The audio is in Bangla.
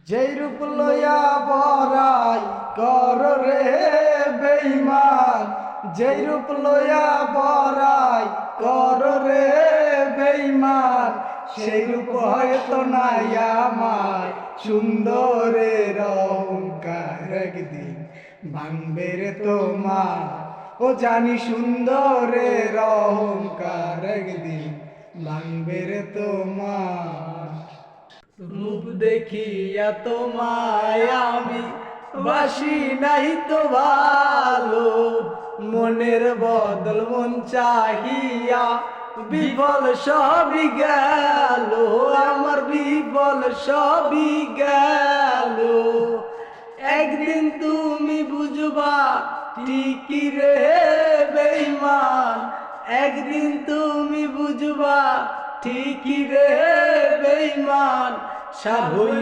যেই রূপ লইয়া বড়াই কর রে বেঈমান, যেই রূপ লইয়া বড়াই কর রে বেঈমান, সেই রূপ হয়তো নাই আমার সুন্দরের অহংকার একদিন ভাঙবে রে তোমার। ও জানি সুন্দরের অহংকার একদিন ভাঙবে রে তোমার। রূপ দেখিয়া তোমায় আমি বাসি নাই তো ভালো, মনের বদল মন চাহিয়া বিফল সবই গেল, আমার বিফল সবই গেল। একদিন তুমি বুঝবা ঠিকই রে বেঈমান, একদিন তুমি বুঝবা ঠিকই রে বেঈমান। সার হইবে